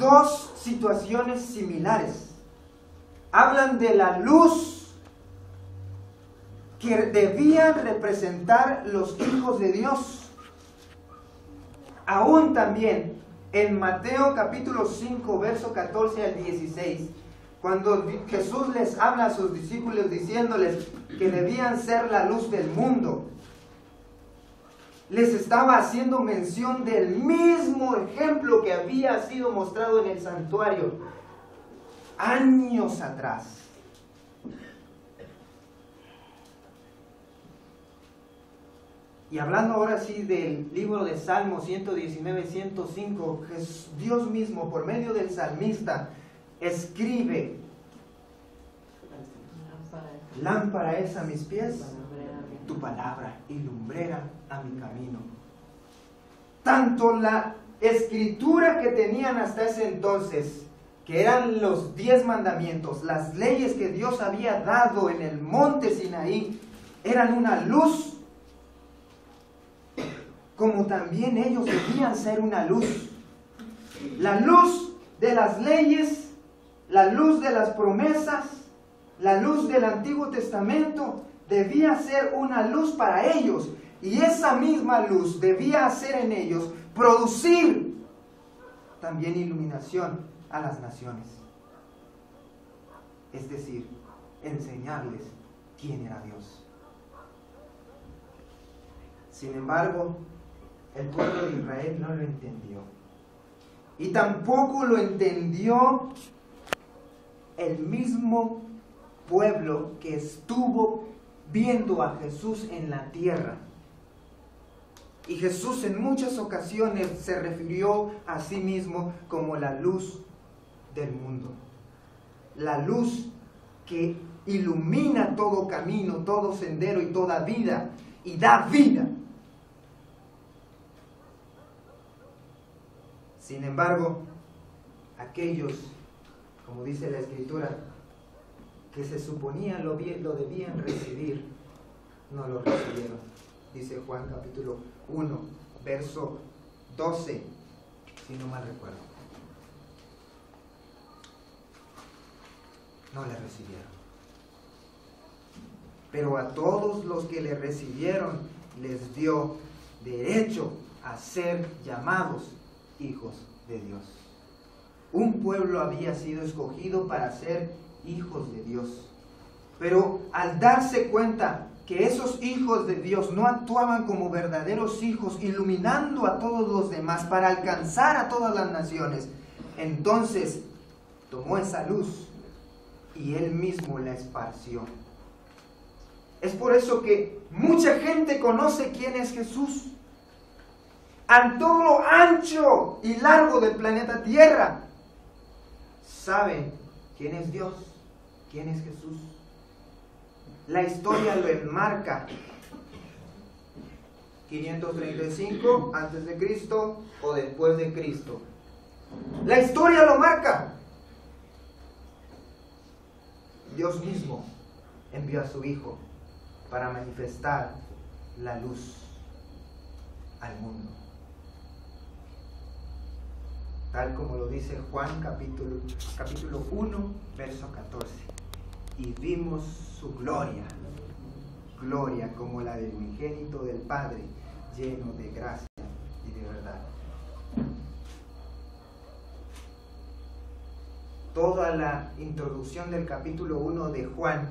dos situaciones similares. Hablan de la luz que debían representar los hijos de Dios. Aún también en Mateo capítulo 5, verso 14 al 16, cuando Jesús les habla a sus discípulos diciéndoles que debían ser la luz del mundo, les estaba haciendo mención del mismo ejemplo que había sido mostrado en el santuario años atrás. Y hablando ahora sí del libro de Salmos 119, 105, Dios mismo por medio del salmista escribe: lámpara es a mis pies tu palabra y lumbrera a mi camino. Tanto la escritura que tenían hasta ese entonces, que eran los 10 mandamientos, las leyes que Dios había dado en el monte Sinaí, eran una luz, como también ellos debían ser una luz. La luz de las leyes, la luz de las promesas, la luz del Antiguo Testamento debía ser una luz para ellos, y esa misma luz debía hacer en ellos producir también iluminación a las naciones, es decir, enseñarles quién era Dios. Sin embargo, el pueblo de Israel no lo entendió, y tampoco lo entendió el mismo pueblo que estuvo viendo a Jesús en la tierra. Y Jesús en muchas ocasiones se refirió a sí mismo como la luz del mundo, la luz que ilumina todo camino, todo sendero y toda vida, y da vida. Sin embargo, aquellos, como dice la Escritura, que se suponía lo debían recibir, no lo recibieron. Dice Juan capítulo 1, verso 12, si no mal recuerdo. No le recibieron. Pero a todos los que le recibieron, les dio derecho a ser llamados hijos de Dios. Un pueblo había sido escogido para ser hijos de Dios, pero al darse cuenta que esos hijos de Dios no actuaban como verdaderos hijos, iluminando a todos los demás para alcanzar a todas las naciones, entonces tomó esa luz y él mismo la esparció. Es por eso que mucha gente conoce quién es Jesús. En todo lo ancho y largo del planeta Tierra saben quién es Dios, quién es Jesús. La historia lo enmarca. 535 antes de Cristo o después de Cristo. La historia lo marca. Dios mismo envió a su Hijo para manifestar la luz al mundo. Tal como lo dice Juan capítulo 1, verso 14. Y vimos su gloria, gloria como la del unigénito del Padre, lleno de gracia y de verdad. Toda la introducción del capítulo 1 de Juan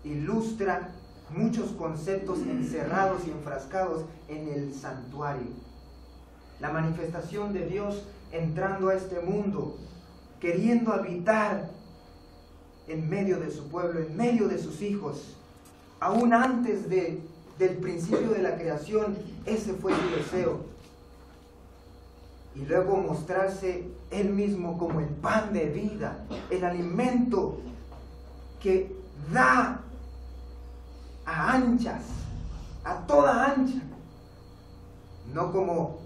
ilustra muchos conceptos encerrados y enfrascados en el santuario. La manifestación de Dios entrando a este mundo, queriendo habitar en medio de su pueblo, en medio de sus hijos. Aún antes del principio de la creación, ese fue su deseo. Y luego mostrarse Él mismo como el pan de vida, el alimento que da a anchas, a toda ancha. No como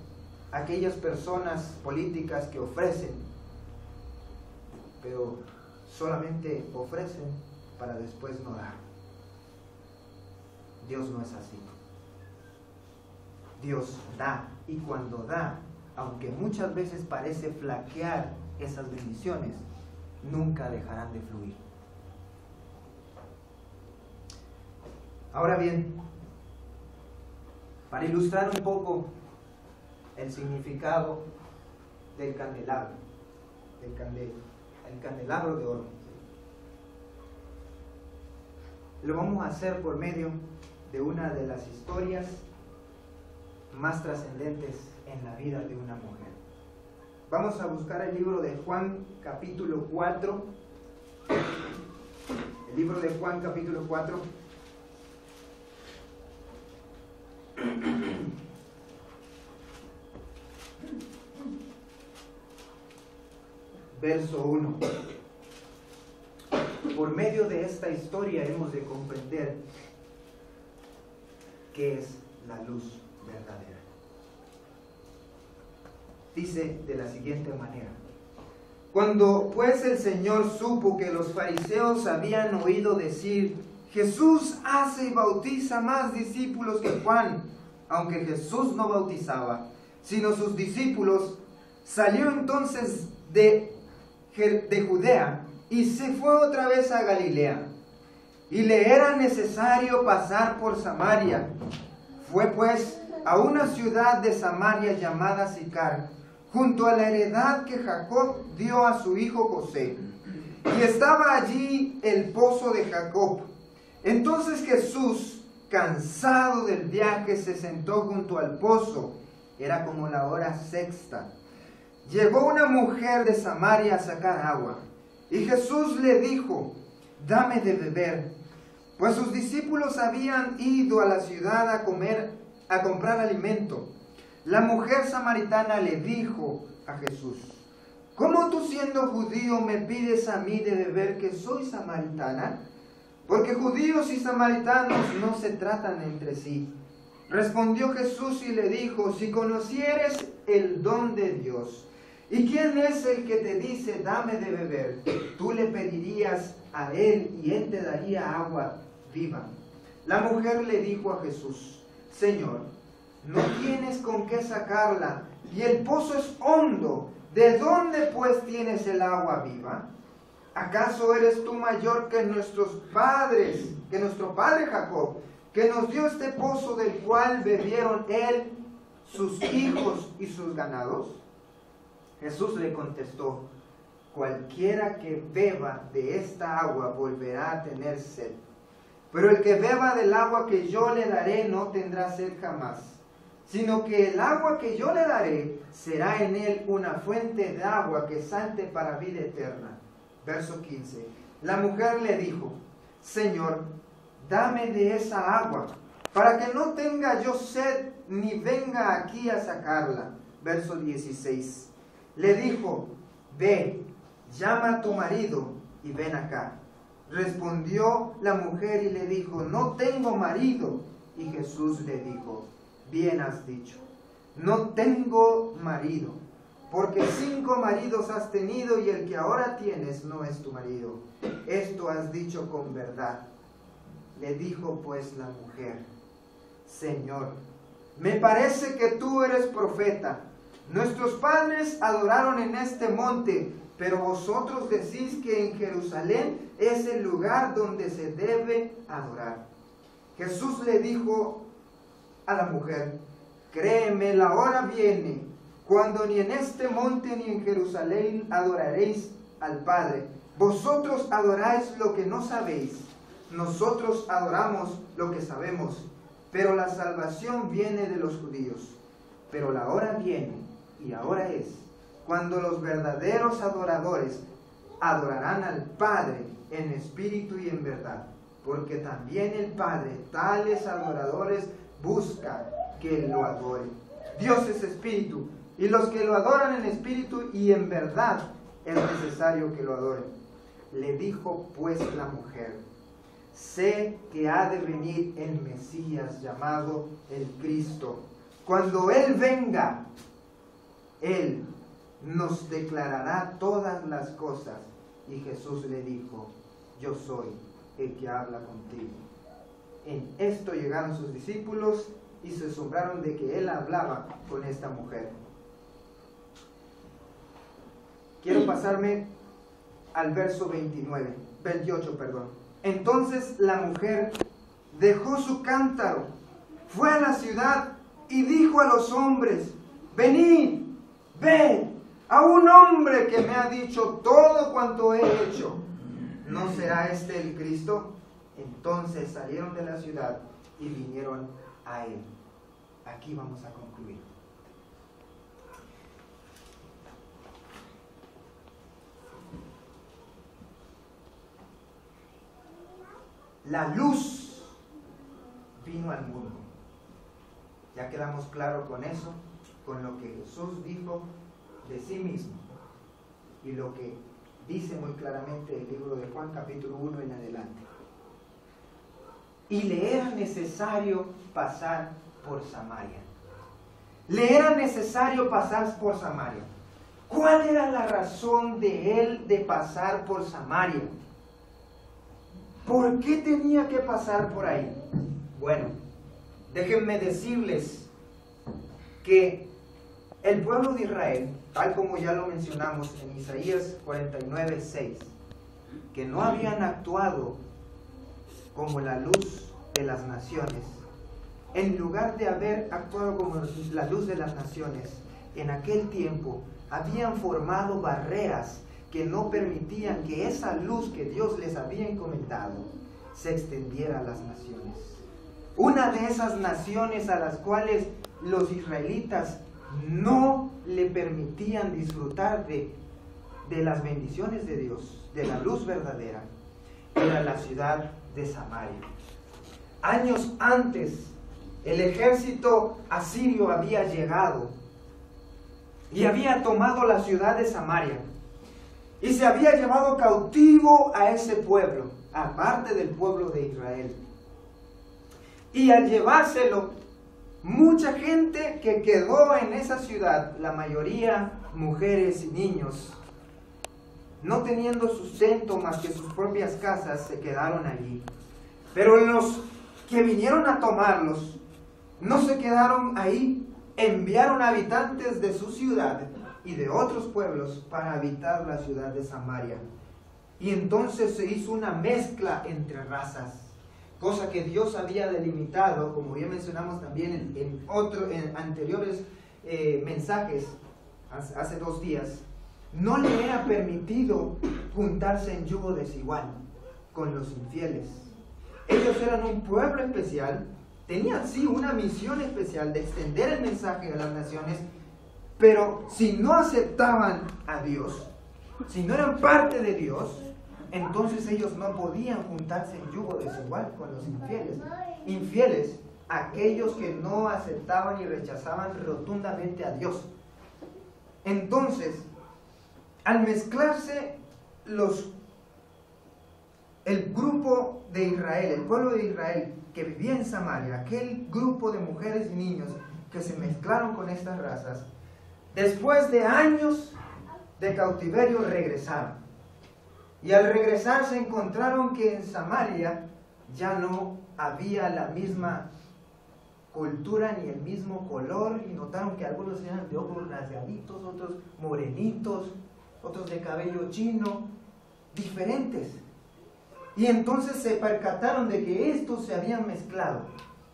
aquellas personas políticas que ofrecen, pero solamente ofrecen para después no dar. Dios no es así. Dios da, y cuando da, aunque muchas veces parece flaquear esas bendiciones, nunca dejarán de fluir. Ahora bien, para ilustrar un poco el significado del candelabro, el candelabro de oro, lo vamos a hacer por medio de una de las historias más trascendentes en la vida de una mujer. Vamos a buscar el libro de Juan capítulo 4. El libro de Juan capítulo 4. Verso 1. Por medio de esta historia hemos de comprender qué es la luz verdadera. Dice de la siguiente manera: cuando pues el Señor supo que los fariseos habían oído decir, Jesús hace y bautiza más discípulos que Juan, aunque Jesús no bautizaba, sino sus discípulos, salió entonces de Judea y se fue otra vez a Galilea. Y le era necesario pasar por Samaria. Fue pues a una ciudad de Samaria llamada Sicar, junto a la heredad que Jacob dio a su hijo José. Y estaba allí el pozo de Jacob. Entonces Jesús, cansado del viaje, se sentó junto al pozo. Era como la hora sexta. Llegó una mujer de Samaria a sacar agua. Y Jesús le dijo, dame de beber. Pues sus discípulos habían ido a la ciudad a comprar alimento. La mujer samaritana le dijo a Jesús, ¿cómo tú siendo judío me pides a mí de beber que soy samaritana? Porque judíos y samaritanos no se tratan entre sí. Respondió Jesús y le dijo, si conocieres el don de Dios, ¿y quién es el que te dice, dame de beber? Tú le pedirías a él y él te daría agua viva. La mujer le dijo a Jesús, Señor, no tienes con qué sacarla y el pozo es hondo. ¿De dónde pues tienes el agua viva? ¿Acaso eres tú mayor que nuestros padres, que nuestro padre Jacob, que nos dio este pozo del cual bebieron él, sus hijos y sus ganados? Jesús le contestó, cualquiera que beba de esta agua volverá a tener sed. Pero el que beba del agua que yo le daré no tendrá sed jamás, sino que el agua que yo le daré será en él una fuente de agua que salte para vida eterna. Verso 15. La mujer le dijo, Señor, dame de esa agua, para que no tenga yo sed ni venga aquí a sacarla. Verso 16. Le dijo, ve, llama a tu marido y ven acá. Respondió la mujer y le dijo, no tengo marido. Y Jesús le dijo, bien has dicho, no tengo marido, porque 5 maridos has tenido y el que ahora tienes no es tu marido. Esto has dicho con verdad. Le dijo pues la mujer, Señor, me parece que tú eres profeta. Nuestros padres adoraron en este monte, pero vosotros decís que en Jerusalén es el lugar donde se debe adorar. Jesús le dijo a la mujer, créeme, la hora viene, cuando ni en este monte ni en Jerusalén adoraréis al Padre. Vosotros adoráis lo que no sabéis, nosotros adoramos lo que sabemos, pero la salvación viene de los judíos. Pero la hora viene, y ahora es, cuando los verdaderos adoradores adorarán al Padre en espíritu y en verdad, porque también el Padre tales adoradores busca que lo adoren. Dios es espíritu, y los que lo adoran en espíritu y en verdad es necesario que lo adoren. Le dijo pues la mujer, sé que ha de venir el Mesías llamado el Cristo. Cuando Él venga, Él nos declarará todas las cosas. Y Jesús le dijo, yo soy el que habla contigo. En esto llegaron sus discípulos y se asombraron de que Él hablaba con esta mujer. pasarme al verso 28. Entonces la mujer dejó su cántaro, fue a la ciudad y dijo a los hombres: venid, ved a un hombre que me ha dicho todo cuanto he hecho. ¿No será este el Cristo? Entonces salieron de la ciudad y vinieron a él. Aquí vamos a concluir. La luz vino al mundo. Ya quedamos claros con eso, con lo que Jesús dijo de sí mismo y lo que dice muy claramente el libro de Juan capítulo 1 en adelante. Y le era necesario pasar por Samaria. Le era necesario pasar por Samaria. ¿Cuál era la razón de él de pasar por Samaria? ¿Por qué tenía que pasar por ahí? Bueno, déjenme decirles que el pueblo de Israel, tal como ya lo mencionamos en Isaías 49:6, que no habían actuado como la luz de las naciones, en lugar de haber actuado como la luz de las naciones, en aquel tiempo habían formado barreras que no permitían que esa luz que Dios les había encomendado se extendiera a las naciones. Una de esas naciones a las cuales los israelitas no le permitían disfrutar de las bendiciones de Dios, de la luz verdadera, era la ciudad de Samaria. Años antes, el ejército asirio había llegado y había tomado la ciudad de Samaria y se había llevado cautivo a ese pueblo, aparte del pueblo de Israel. Y al llevárselo, mucha gente que quedó en esa ciudad, la mayoría mujeres y niños, no teniendo sustento más que sus propias casas, se quedaron allí. Pero los que vinieron a tomarlos no se quedaron ahí, enviaron habitantes de su ciudad y de otros pueblos para habitar la ciudad de Samaria. Y entonces se hizo una mezcla entre razas, cosa que Dios había delimitado, como ya mencionamos también en anteriores mensajes, hace 2 días. No le era permitido juntarse en yugo desigual con los infieles. Ellos eran un pueblo especial, tenían sí una misión especial de extender el mensaje a las naciones, pero si no aceptaban a Dios, si no eran parte de Dios, entonces ellos no podían juntarse en yugo desigual con los infieles. Infieles, aquellos que no aceptaban y rechazaban rotundamente a Dios. Entonces, al mezclarse el grupo de Israel, el pueblo de Israel que vivía en Samaria, aquel grupo de mujeres y niños que se mezclaron con estas razas, después de años de cautiverio regresaron. Y al regresar se encontraron que en Samaria ya no había la misma cultura ni el mismo color, y notaron que algunos eran de ojos rasgaditos, otros morenitos, otros de cabello chino, diferentes. Y entonces se percataron de que estos se habían mezclado,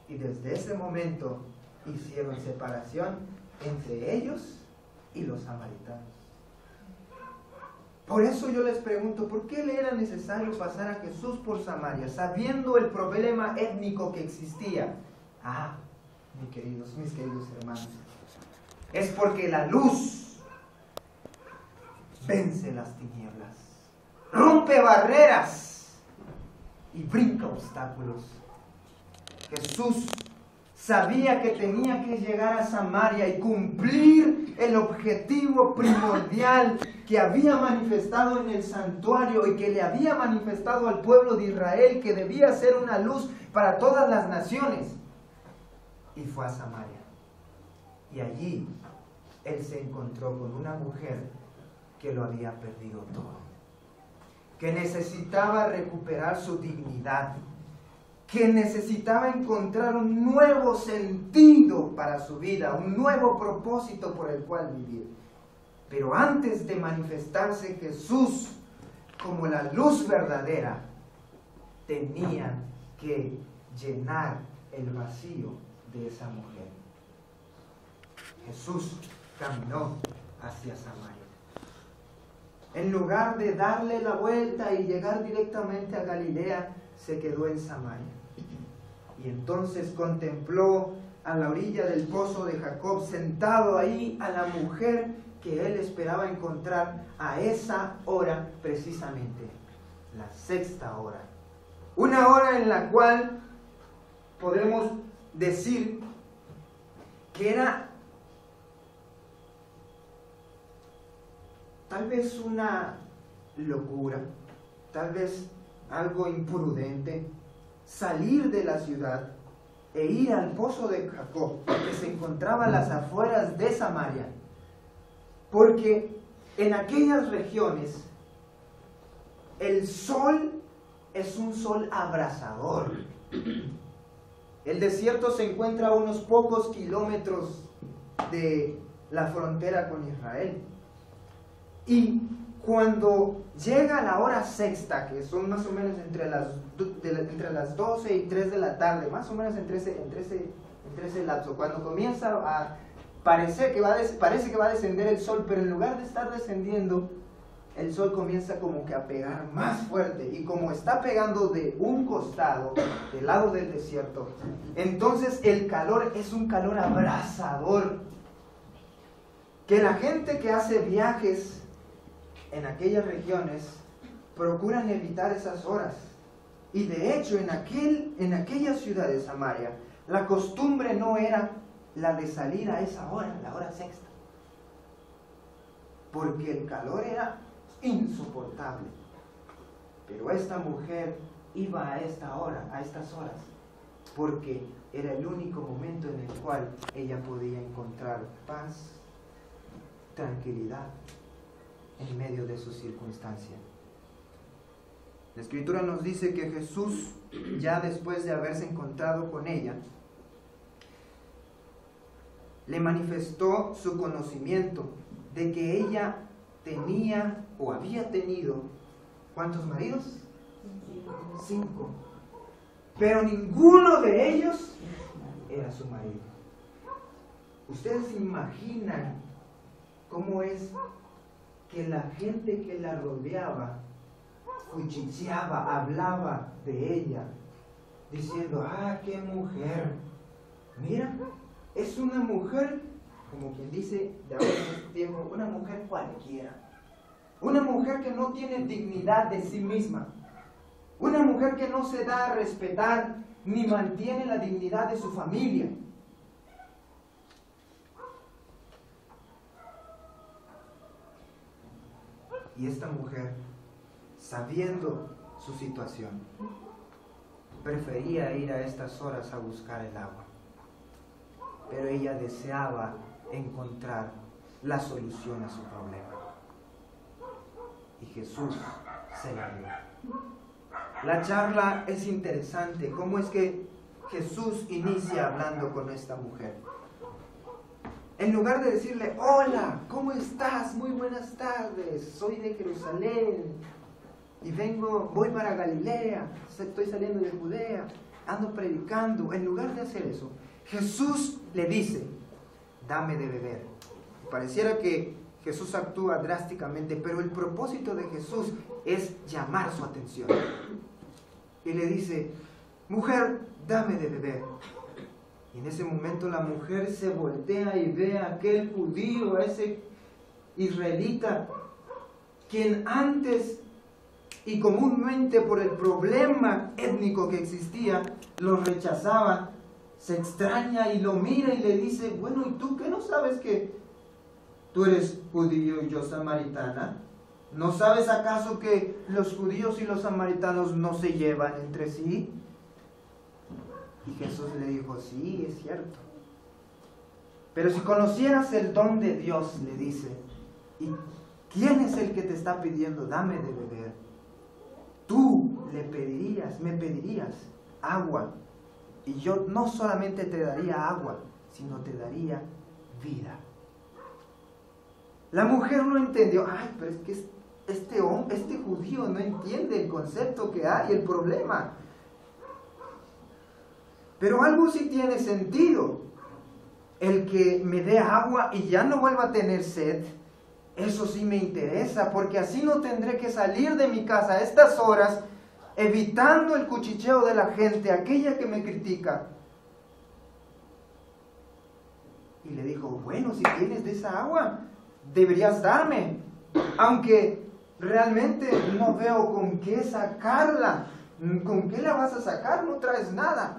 y desde ese momento hicieron separación entre ellos y los samaritanos. Por eso yo les pregunto, ¿por qué le era necesario pasar a Jesús por Samaria, sabiendo el problema étnico que existía? Mis queridos hermanos, es porque la luz vence las tinieblas, rompe barreras y brinca obstáculos. Jesús sabía que tenía que llegar a Samaria y cumplir el objetivo primordial que había manifestado en el santuario y que le había manifestado al pueblo de Israel, que debía ser una luz para todas las naciones. Y fue a Samaria. Y allí él se encontró con una mujer que lo había perdido todo, que necesitaba recuperar su dignidad, que necesitaba encontrar un nuevo sentido para su vida, un nuevo propósito por el cual vivir. Pero antes de manifestarse Jesús como la luz verdadera, tenía que llenar el vacío de esa mujer. Jesús caminó hacia Samaria. En lugar de darle la vuelta y llegar directamente a Galilea, se quedó en Samaria. Y entonces contempló a la orilla del pozo de Jacob, sentado ahí, a la mujer que él esperaba encontrar a esa hora precisamente, la sexta hora. Una hora en la cual podemos decir que era tal vez una locura, tal vez algo imprudente, salir de la ciudad e ir al pozo de Jacob, que se encontraba a las afueras de Samaria, porque en aquellas regiones el sol es un sol abrasador. El desierto se encuentra a unos pocos kilómetros de la frontera con Israel. Y cuando llega la hora sexta, que son más o menos entre las 12 y 3 de la tarde, más o menos entre ese lapso, cuando comienza a parece que va a descender el sol, pero en lugar de estar descendiendo, el sol comienza como que a pegar más fuerte, y como está pegando de un costado, del lado del desierto, entonces el calor es un calor abrasador, que la gente que hace viajes en aquellas regiones procuran evitar esas horas. Y de hecho en aquella ciudad de Samaria, la costumbre no era la de salir a esa hora, la hora sexta, porque el calor era insoportable. Pero esta mujer iba a esta hora, a estas horas, porque era el único momento en el cual ella podía encontrar paz, tranquilidad en medio de su circunstancia. La Escritura nos dice que Jesús, ya después de haberse encontrado con ella, le manifestó su conocimiento de que ella tenía o había tenido, ¿cuántos maridos? 5. Pero ninguno de ellos era su marido. ¿Ustedes se imaginan cómo es que la gente que la rodeaba cuchicheaba, hablaba de ella, diciendo: ¡ah, qué mujer! Mira, es una mujer, como quien dice de ahora en este tiempo, una mujer cualquiera. Una mujer que no tiene dignidad de sí misma. Una mujer que no se da a respetar ni mantiene la dignidad de su familia. Y esta mujer, sabiendo su situación, prefería ir a estas horas a buscar el agua. Pero ella deseaba encontrar la solución a su problema. Y Jesús se la dio. La charla es interesante. ¿Cómo es que Jesús inicia hablando con esta mujer? En lugar de decirle: hola, ¿cómo estás? Muy buenas tardes, soy de Jerusalén y voy para Galilea, estoy saliendo de Judea, ando predicando. En lugar de hacer eso, Jesús le dice: dame de beber. Pareciera que Jesús actúa drásticamente, pero el propósito de Jesús es llamar su atención. Y le dice: mujer, dame de beber. Y en ese momento la mujer se voltea y ve a aquel judío, a ese israelita, quien antes y comúnmente por el problema étnico que existía, lo rechazaba. Se extraña y lo mira y le dice: bueno, ¿y tú qué no sabes que tú eres judío y yo samaritana? ¿No sabes acaso que los judíos y los samaritanos no se llevan entre sí? Y Jesús le dijo: sí, es cierto. Pero si conocieras el don de Dios, le dice, ¿y quién es el que te está pidiendo dame de beber? Tú me pedirías agua. Y yo no solamente te daría agua, sino te daría vida. La mujer no entendió. Ay, pero es que este judío no entiende el concepto que hay, el problema. Pero algo sí tiene sentido. El que me dé agua y ya no vuelva a tener sed, eso sí me interesa, porque así no tendré que salir de mi casa a estas horas, evitando el cuchicheo de la gente, aquella que me critica. Y le dijo, bueno, si tienes de esa agua, deberías darme, aunque realmente no veo con qué sacarla. ¿Con qué la vas a sacar? No traes nada.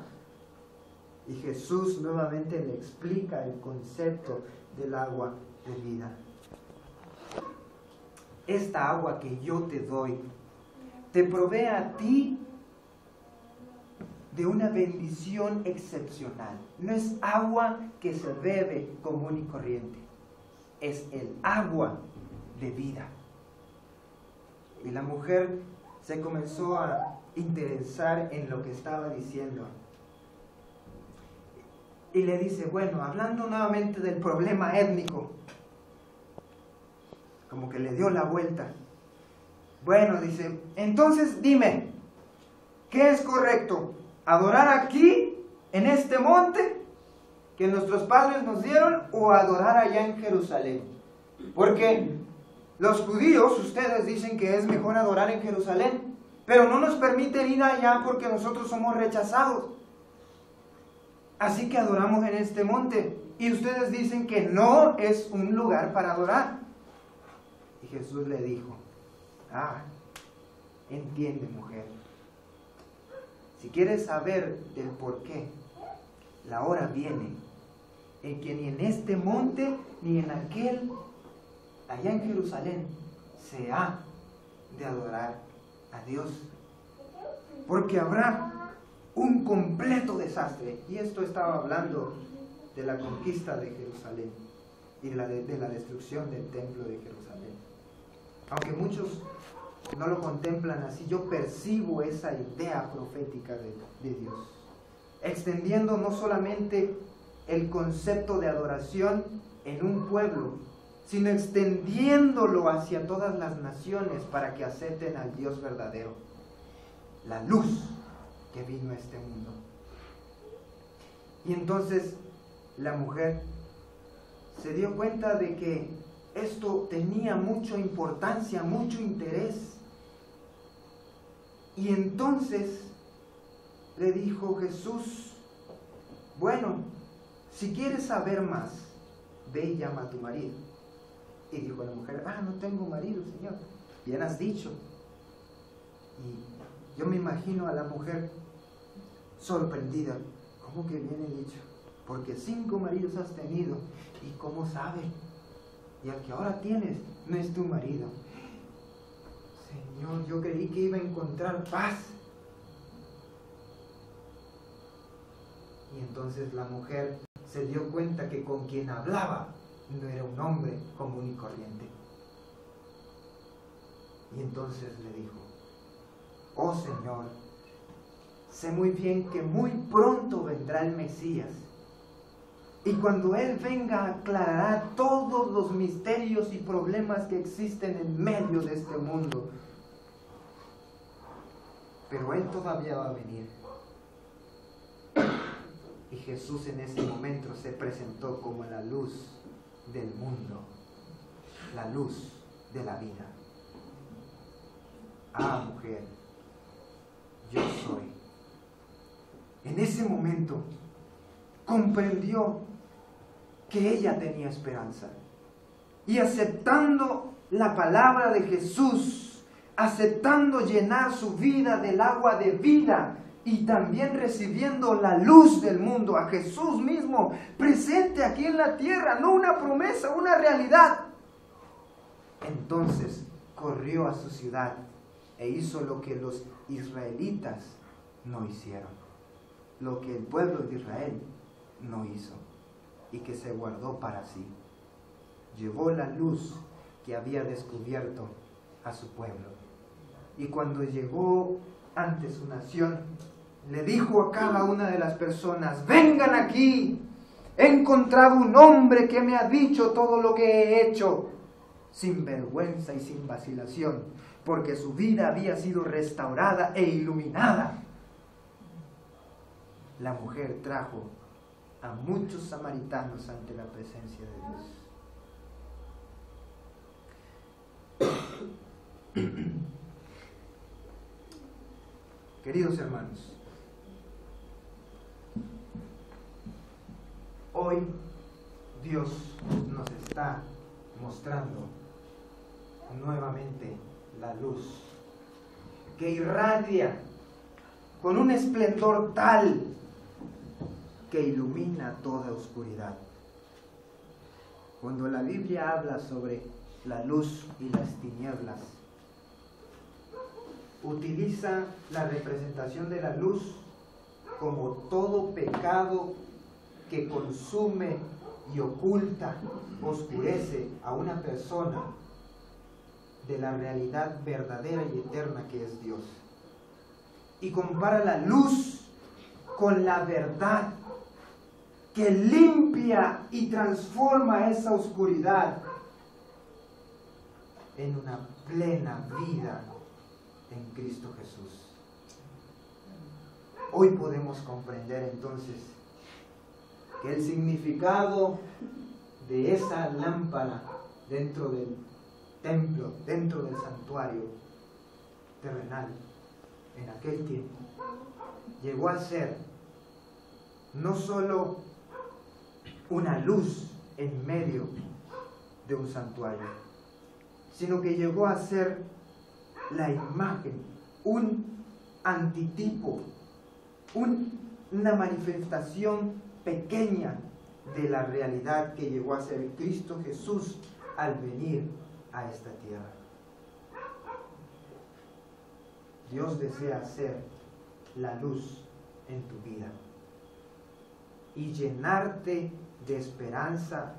Y Jesús nuevamente le explica el concepto del agua de vida. Esta agua que yo te doy, te provee a ti de una bendición excepcional. No es agua que se bebe común y corriente. Es el agua de vida. Y la mujer se comenzó a interesar en lo que estaba diciendo. Y le dice, bueno, hablando nuevamente del problema étnico, como que le dio la vuelta. Bueno, dice, entonces dime, ¿qué es correcto? ¿Adorar aquí, en este monte, que nuestros padres nos dieron, o adorar allá en Jerusalén? Porque los judíos, ustedes dicen que es mejor adorar en Jerusalén, pero no nos permiten ir allá porque nosotros somos rechazados. Así que adoramos en este monte. Y ustedes dicen que no es un lugar para adorar. Y Jesús le dijo, entiende, mujer. Si quieres saber del por qué, la hora viene en que ni en este monte ni en aquel, allá en Jerusalén, se ha de adorar a Dios. Porque habrá un completo desastre. Y esto estaba hablando de la conquista de Jerusalén y de la destrucción del templo de Jerusalén. Aunque muchos no lo contemplan así, yo percibo esa idea profética de Dios, extendiendo no solamente el concepto de adoración en un pueblo, sino extendiéndolo hacia todas las naciones para que acepten al Dios verdadero, la luz que vino a este mundo. Y entonces la mujer se dio cuenta de que esto tenía mucha importancia, mucho interés. Y entonces le dijo Jesús, bueno, si quieres saber más, ve y llama a tu marido. Y dijo la mujer, no tengo marido, Señor. Bien has dicho. Y yo me imagino a la mujer sorprendida. ¿Cómo que bien he dicho? Porque 5 maridos has tenido. ¿Y cómo sabe? Y al que ahora tienes no es tu marido. Señor, yo creí que iba a encontrar paz. Y entonces la mujer se dio cuenta que con quien hablaba no era un hombre común y corriente. Y entonces le dijo, oh Señor, sé muy bien que muy pronto vendrá el Mesías. Y cuando Él venga, aclarará todos los misterios y problemas que existen en medio de este mundo. Pero Él todavía va a venir. Y Jesús en ese momento se presentó como la luz del mundo, la luz de la vida. Mujer, yo soy. En ese momento comprendió que ella tenía esperanza. Y aceptando la palabra de Jesús, aceptando llenar su vida del agua de vida y también recibiendo la luz del mundo, a Jesús mismo presente aquí en la tierra, no una promesa, una realidad. Entonces corrió a su ciudad e hizo lo que los israelitas no hicieron, lo que el pueblo de Israel no hizo y que se guardó para sí. Llevó la luz que había descubierto a su pueblo. Y cuando llegó ante su nación, le dijo a cada una de las personas, vengan aquí, he encontrado un hombre que me ha dicho todo lo que he hecho. sin vergüenza y sin vacilación, porque su vida había sido restaurada e iluminada. La mujer trajo a muchos samaritanos ante la presencia de Dios. Queridos hermanos, hoy Dios nos está mostrando nuevamente la luz que irradia con un esplendor tal que ilumina toda oscuridad. Cuando la Biblia habla sobre la luz y las tinieblas, utiliza la representación de la luz como todo pecado que consume y oculta, oscurece a una persona de la realidad verdadera y eterna que es Dios. Y compara la luz con la verdad que limpia y transforma esa oscuridad en una plena vida en Cristo Jesús. Hoy podemos comprender entonces que el significado de esa lámpara dentro del templo, dentro del santuario terrenal, en aquel tiempo, llegó a ser no solo una luz en medio de un santuario, sino que llegó a ser la imagen, un antitipo, una manifestación pequeña de la realidad que llegó a ser Cristo Jesús al venir a esta tierra. Dios desea ser la luz en tu vida y llenarte de esperanza,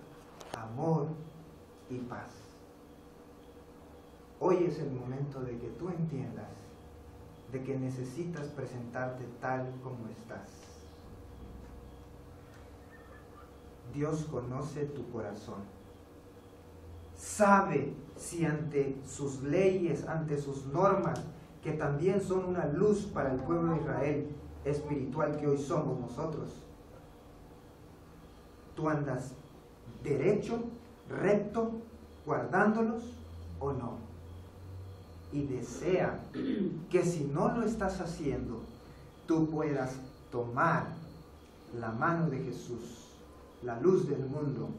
amor y paz. Hoy es el momento de que tú entiendas de que necesitas presentarte tal como estás. Dios conoce tu corazón. Sabe si ante sus leyes, ante sus normas, que también son una luz para el pueblo de Israel espiritual que hoy somos nosotros, tú andas derecho, recto, guardándolos o no. Y desea que si no lo estás haciendo, tú puedas tomar la mano de Jesús, la luz del mundo,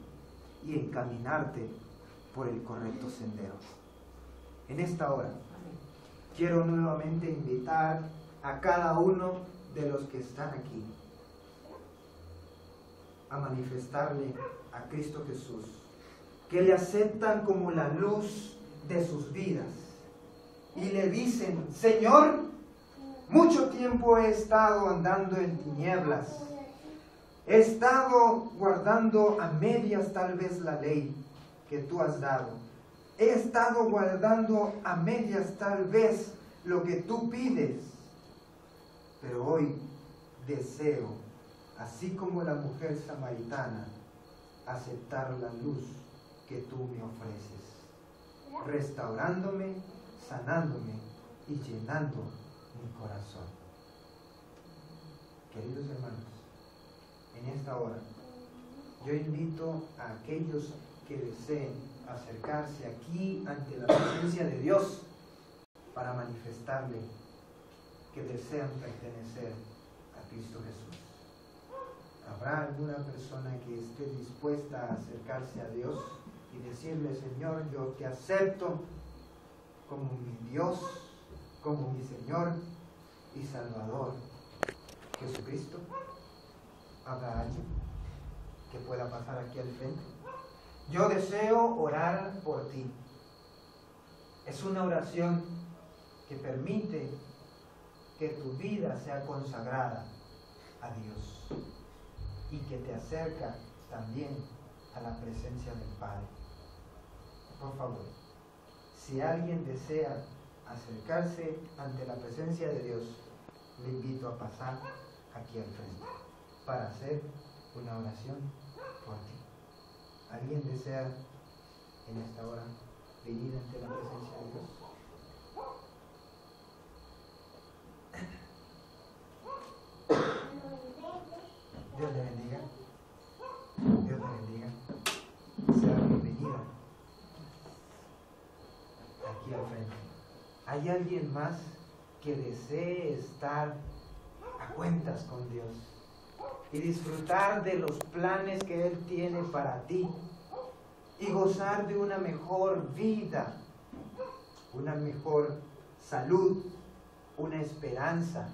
y encaminarte por el correcto sendero. En esta hora, quiero nuevamente invitar a cada uno de los que están aquí a manifestarle a Cristo Jesús, que le aceptan como la luz de sus vidas y le dicen: Señor, mucho tiempo he estado andando en tinieblas, he estado guardando a medias tal vez la ley que tú has dado, he estado guardando a medias tal vez lo que tú pides, pero hoy deseo, así como la mujer samaritana, aceptar la luz que tú me ofreces, restaurándome, sanándome y llenando mi corazón. Queridos hermanos, en esta hora yo invito a aquellos que deseen acercarse aquí ante la presencia de Dios para manifestarle que desean pertenecer a Cristo Jesús. ¿Habrá alguna persona que esté dispuesta a acercarse a Dios y decirle: Señor, yo te acepto como mi Dios, como mi Señor y Salvador, Jesucristo? ¿Habrá alguien que pueda pasar aquí al frente? Yo deseo orar por ti. Es una oración que permite que tu vida sea consagrada a Dios y que te acerca también a la presencia del Padre. Por favor, si alguien desea acercarse ante la presencia de Dios, le invito a pasar aquí al frente para hacer una oración por ti. ¿Alguien desea en esta hora venir ante la presencia de Dios? Dios le bendiga. Dios le bendiga. Sea bienvenida aquí al frente. ¿Hay alguien más que desee estar a cuentas con Dios y disfrutar de los planes que Él tiene para ti y gozar de una mejor vida, una mejor salud, una esperanza,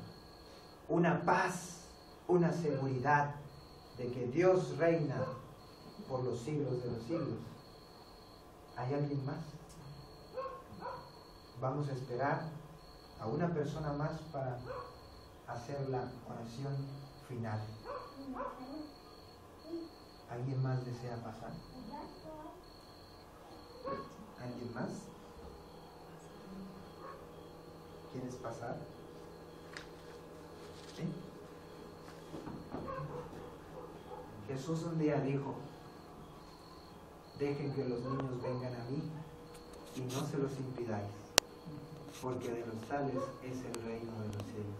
una paz, una seguridad de que Dios reina por los siglos de los siglos? ¿Hay alguien más? Vamos a esperar a una persona más para hacer la oración final. ¿Alguien más desea pasar? ¿Alguien más? ¿Quieres pasar? ¿Sí? Jesús un día dijo: dejen que los niños vengan a mí y no se los impidáis, porque de los tales es el reino de los cielos.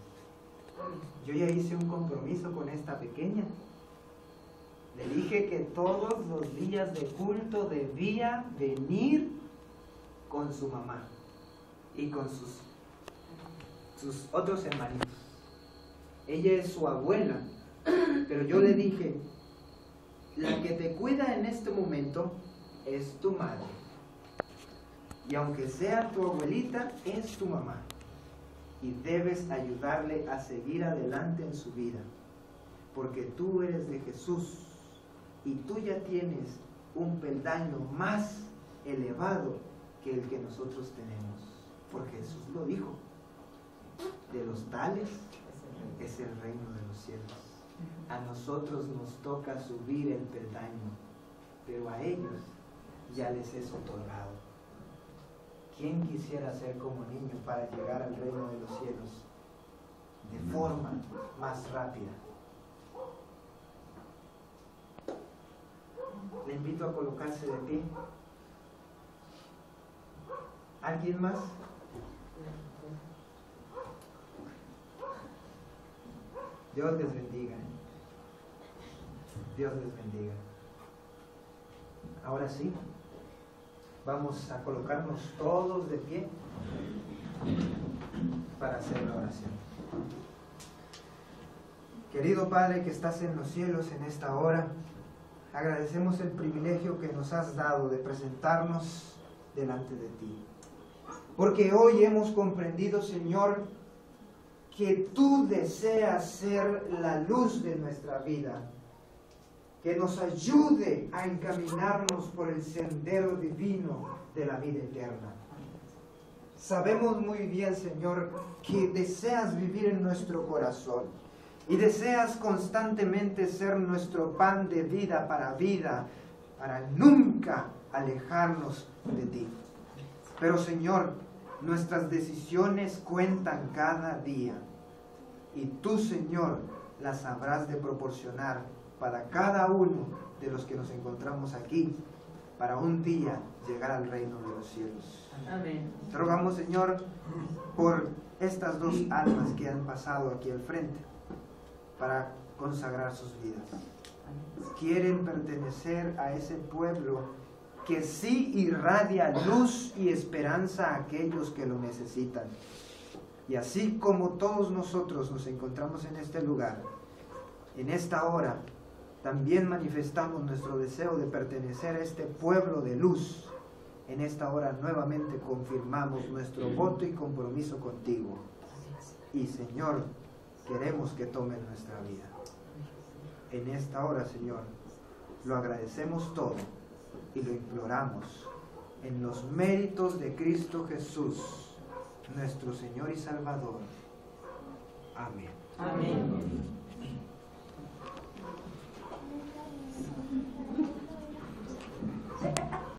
Yo ya hice un compromiso con esta pequeña. Le dije que todos los días de culto debía venir con su mamá y con sus otros hermanitos. Ella es su abuela, pero yo le dije: la que te cuida en este momento es tu madre. Y aunque sea tu abuelita, es tu mamá. Y debes ayudarle a seguir adelante en su vida. Porque tú eres de Jesús. Y tú ya tienes un peldaño más elevado que el que nosotros tenemos. Porque Jesús lo dijo: de los tales es el reino de los cielos. A nosotros nos toca subir el peldaño, pero a ellos ya les es otorgado. ¿Quién quisiera ser como niño para llegar al reino de los cielos de forma más rápida? Le invito a colocarse de pie. ¿Alguien más? Dios les bendiga. Dios les bendiga. Ahora sí, vamos a colocarnos todos de pie para hacer la oración. Querido Padre que estás en los cielos en esta hora, agradecemos el privilegio que nos has dado de presentarnos delante de ti. Porque hoy hemos comprendido, Señor, que tú deseas ser la luz de nuestra vida, que nos ayude a encaminarnos por el sendero divino de la vida eterna. Sabemos muy bien, Señor, que deseas vivir en nuestro corazón y deseas constantemente ser nuestro pan de vida, para nunca alejarnos de ti. Pero, Señor, nuestras decisiones cuentan cada día y tú, Señor, las habrás de proporcionar para cada uno de los que nos encontramos aquí, para un día llegar al reino de los cielos. Amén. Te rogamos, Señor, por estas dos almas que han pasado aquí al frente, para consagrar sus vidas. Quieren pertenecer a ese pueblo que sí irradia luz y esperanza a aquellos que lo necesitan. Y así como todos nosotros nos encontramos en este lugar, en esta hora, también manifestamos nuestro deseo de pertenecer a este pueblo de luz. En esta hora nuevamente confirmamos nuestro voto y compromiso contigo. Y, Señor, queremos que tomes nuestra vida. En esta hora, Señor, lo agradecemos todo y lo imploramos en los méritos de Cristo Jesús, nuestro Señor y Salvador. Amén. Amén.